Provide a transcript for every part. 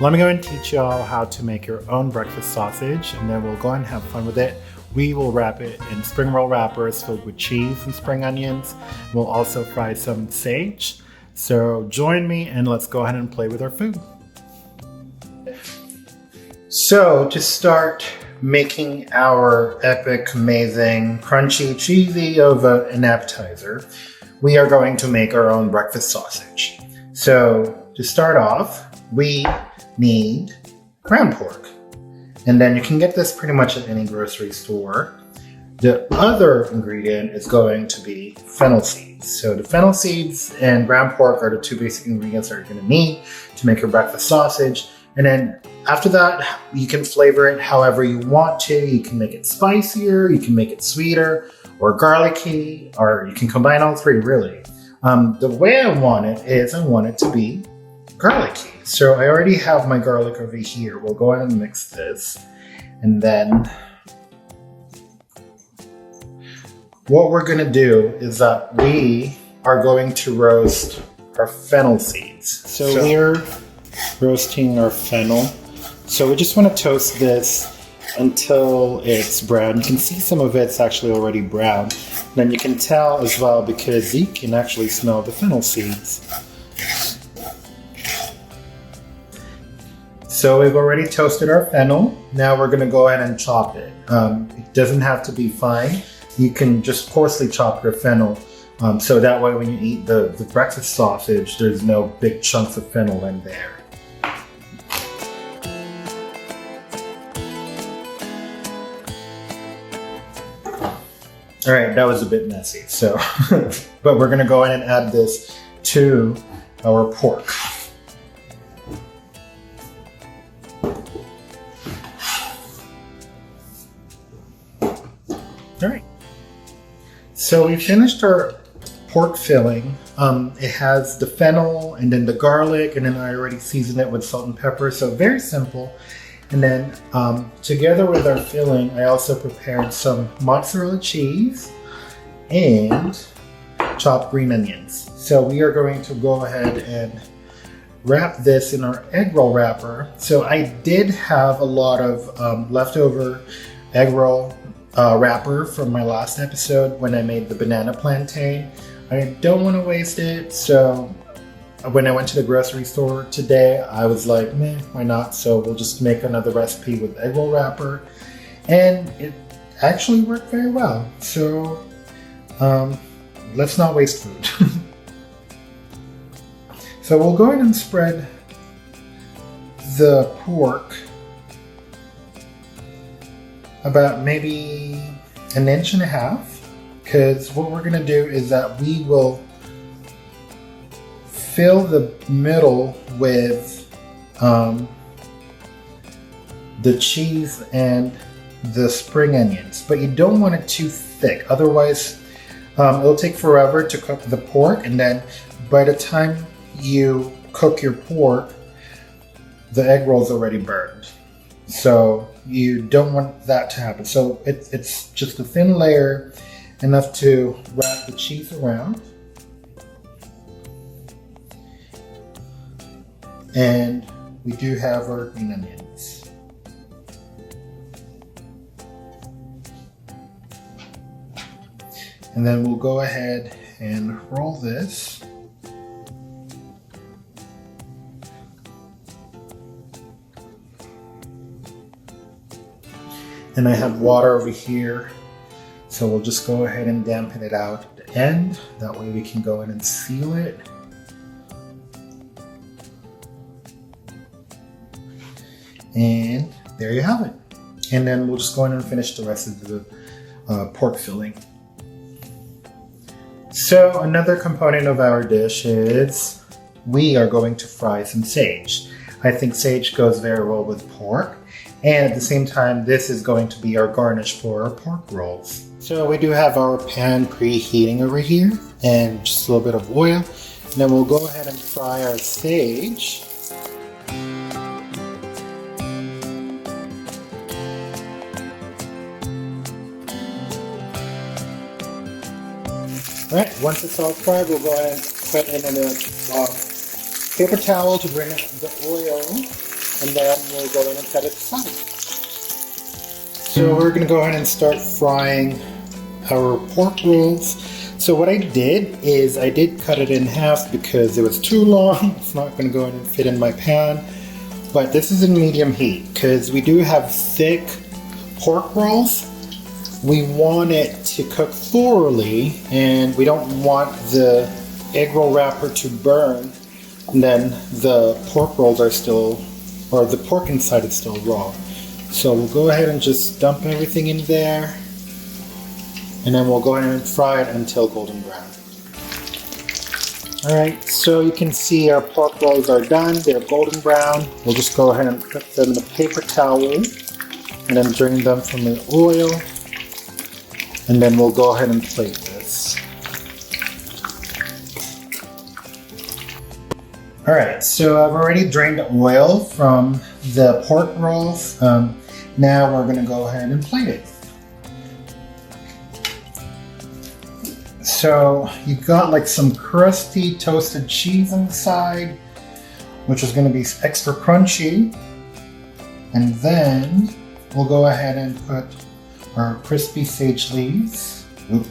Let me go and teach you all how to make your own breakfast sausage, and then we'll go and have fun with it. We will wrap it in spring roll wrappers filled with cheese and spring onions. We'll also fry some sage. So join me and let's go ahead and play with our food. So to start making our epic, amazing, crunchy, cheesy of an appetizer, we are going to make our own breakfast sausage. So to start off, we need ground pork. And then you can get this pretty much at any grocery store. The other ingredient is going to be fennel seeds. So the fennel seeds and ground pork are the two basic ingredients that you're going to need to make your breakfast sausage. And then after that, you can flavor it however you want to. You can make it spicier, you can make it sweeter or garlicky, or you can combine all three really. The way I want it to be garlicky. So I already have my garlic over here. We'll go ahead and mix this. And then what we're gonna do is that we are going to roast our fennel seeds. So we're roasting our fennel. So we just wanna toast this until it's brown. You can see some of it's actually already brown. Then you can tell as well because you can actually smell the fennel seeds. So we've already toasted our fennel. Now we're gonna go ahead and chop it. It doesn't have to be fine. You can just coarsely chop your fennel. So that way when you eat the breakfast sausage, there's no big chunks of fennel in there. All right, that was a bit messy. So, but we're gonna go ahead and add this to our pork. All right, so we finished our pork filling. It has the fennel and then the garlic, and then I already seasoned it with salt and pepper, so very simple. And then together with our filling, I also prepared some mozzarella cheese and chopped green onions. So we are going to go ahead and wrap this in our egg roll wrapper. So I did have a lot of leftover egg roll wrapper from my last episode when I made the banana plantain. I don't want to waste it, so when I went to the grocery store today, I was like, meh, why not? So we'll just make another recipe with egg roll wrapper, and it actually worked very well. So let's not waste food. So we'll go ahead and spread the pork about maybe 1.5 inches, because what we're gonna do is that we will fill the middle with the cheese and the spring onions, but you don't want it too thick, otherwise it'll take forever to cook the pork, and then by the time you cook your pork, the egg roll's already burned. So you don't want that to happen. So it's just a thin layer, enough to wrap the cheese around. And we do have our green onions. And then we'll go ahead and roll this. And I have water over here, so we'll just go ahead and dampen it out at the end. That way we can go in and seal it. And there you have it. And then we'll just go in and finish the rest of the pork filling. So another component of our dish is we are going to fry some sage. I think sage goes very well with pork. And at the same time, this is going to be our garnish for our pork rolls. So we do have our pan preheating over here and just a little bit of oil. And then we'll go ahead and fry our sage. Alright, once it's all fried, we'll go ahead and put it in a paper towel to bring the oil and then we'll go in and set it aside. So we're going to go ahead and start frying our pork rolls. So what I did is I did cut it in half because it was too long. It's not going to go in and fit in my pan. But this is in medium heat because we do have thick pork rolls. We want it to cook thoroughly, and we don't want the egg roll wrapper to burn, and then the pork rolls are still, or the pork inside is still raw. So we'll go ahead and just dump everything in there, and then we'll go ahead and fry it until golden brown. Alright, so you can see our pork rolls are done. They're golden brown. We'll just go ahead and put them in a paper towel and then drain them from the oil. And then we'll go ahead and plate this. Alright, so I've already drained the oil from the pork rolls. Now we're going to go ahead and plate it. So you've got like some crusty toasted cheese inside, which is going to be extra crunchy. And then we'll go ahead and put our crispy sage leaves. Oop.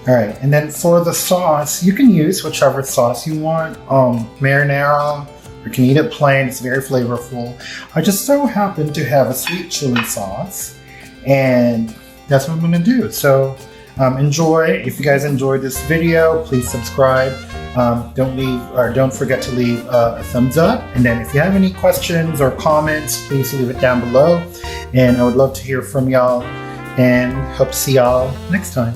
Alright, and then for the sauce, you can use whichever sauce you want. Marinara, or you can eat it plain, it's very flavorful. I just so happen to have a sweet chili sauce, and that's what I'm going to do. So enjoy. If you guys enjoyed this video, please subscribe. Don't forget to leave a thumbs up. And then if you have any questions or comments, please leave it down below. And I would love to hear from y'all, and hope to see y'all next time.